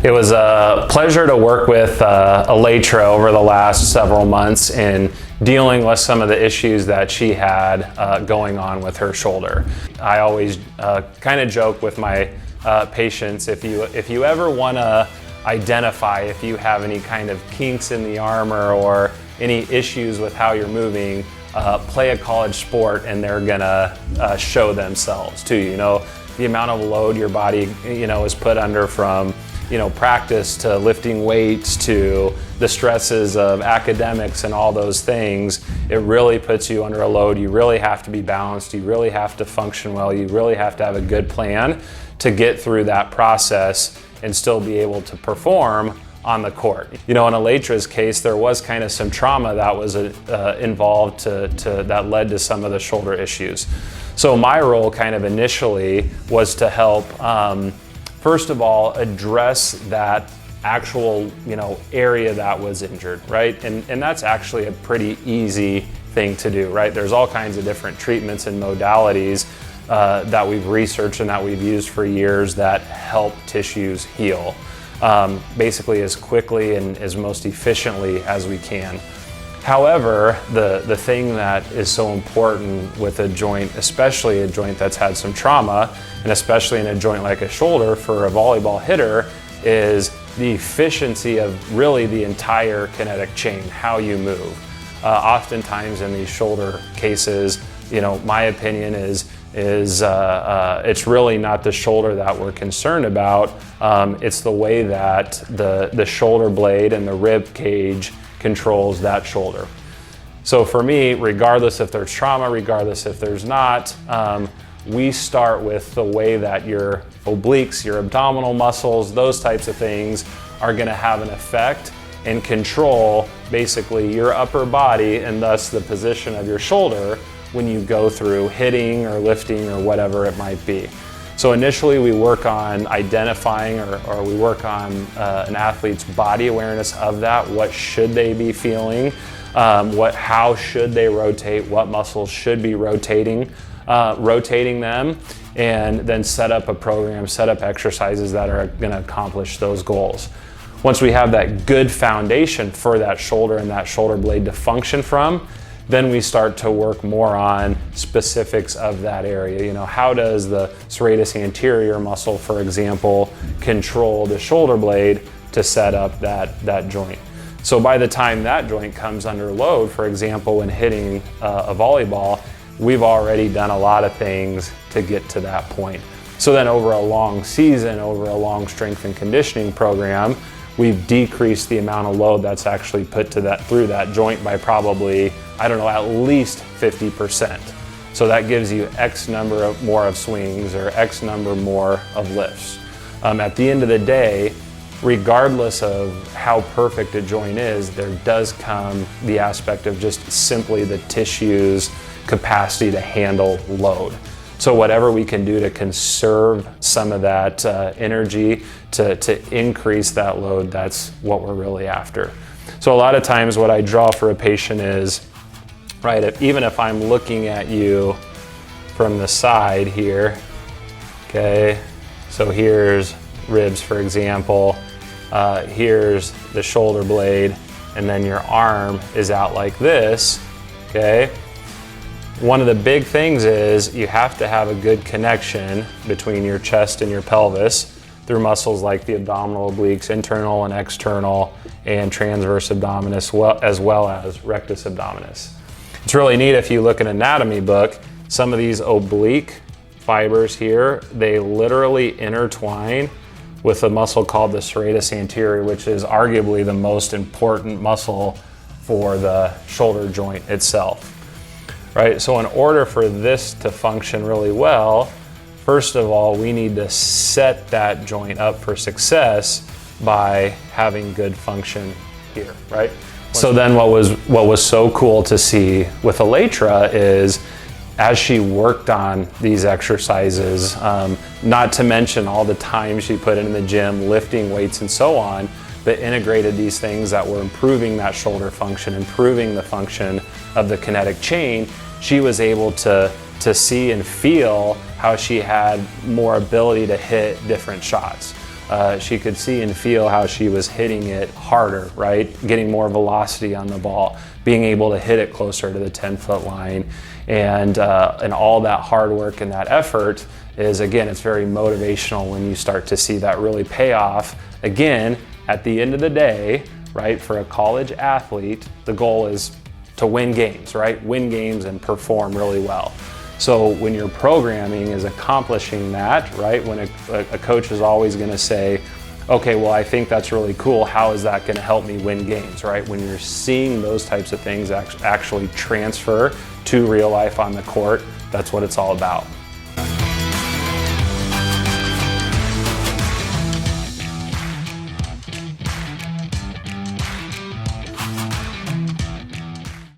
It was a pleasure to work with Alaetra over the last several months in dealing with some of the issues that she had going on with her shoulder. I always kind of joke with my patients, if you ever want to identify if you have any kind of kinks in the armor or any issues with how you're moving, play a college sport and they're gonna show themselves to you. You know, the amount of load your body, is put under from practice to lifting weights to the stresses of academics and all those things, it really puts you under a load. You really have to be balanced. You really have to function well. You really have to have a good plan to get through that process and still be able to perform on the court. In Alaetra's case, there was kind of some trauma that was involved that led to some of the shoulder issues. So my role kind of initially was to help first of all, address that actual, area that was injured, right? And that's actually a pretty easy thing to do, right? There's all kinds of different treatments and modalities that we've researched and that we've used for years that help tissues heal, basically as quickly and as most efficiently as we can. However, the thing that is so important with a joint, especially a joint that's had some trauma, and especially in a joint like a shoulder for a volleyball hitter, is the efficiency of really the entire kinetic chain, how you move. Oftentimes in these shoulder cases, my opinion is it's really not the shoulder that we're concerned about. It's the way that the shoulder blade and the rib cage controls that shoulder. So for me, regardless if there's trauma, regardless if there's not, we start with the way that your obliques, your abdominal muscles, those types of things are gonna have an effect and control basically your upper body and thus the position of your shoulder when you go through hitting or lifting or whatever it might be. So initially we work on identifying or we work on an athlete's body awareness of that. What should they be feeling? How should they rotate? What muscles should be rotating them? And then set up a program, set up exercises that are gonna accomplish those goals. Once we have that good foundation for that shoulder and that shoulder blade to function from, then we start to work more on specifics of that area. How does the serratus anterior muscle, for example, control the shoulder blade to set up that joint? So by the time that joint comes under load, for example, when hitting a volleyball, we've already done a lot of things to get to that point. So then over a long season, over a long strength and conditioning program, we've decreased the amount of load that's actually put through that joint by probably, at least 50%. So that gives you X number more of swings or X number more of lifts. At the end of the day, regardless of how perfect a joint is, there does come the aspect of just simply the tissue's capacity to handle load. So whatever we can do to conserve some of that energy to increase that load, that's what we're really after. So a lot of times what I draw for a patient is, right, even if I'm looking at you from the side here, okay, so here's ribs, for example, here's the shoulder blade, and then your arm is out like this, okay? One of the big things is you have to have a good connection between your chest and your pelvis through muscles like the abdominal obliques, internal and external, and transverse abdominis, as well as rectus abdominis. It's really neat if you look at an anatomy book, some of these oblique fibers here, they literally intertwine with a muscle called the serratus anterior, which is arguably the most important muscle for the shoulder joint itself. Right, so in order for this to function really well, first of all, we need to set that joint up for success by having good function here, right? So then what was so cool to see with Alaetra is as she worked on these exercises, not to mention all the time she put in the gym, lifting weights and so on, but integrated these things that were improving that shoulder function, improving the function of the kinetic chain, she was able to see and feel how she had more ability to hit different shots. she could see and feel how she was hitting it harder, right? Getting more velocity on the ball, being able to hit it closer to the 10-foot line. And all that hard work and that effort is, again, it's very motivational when you start to see that really pay off. Again, at the end of the day, right, for a college athlete, the goal is to win games, right? Win games and perform really well. So when your programming is accomplishing that, right, when a coach is always going to say, okay, well, I think that's really cool. How is that going to help me win games, right? When you're seeing those types of things actually transfer to real life on the court, that's what it's all about.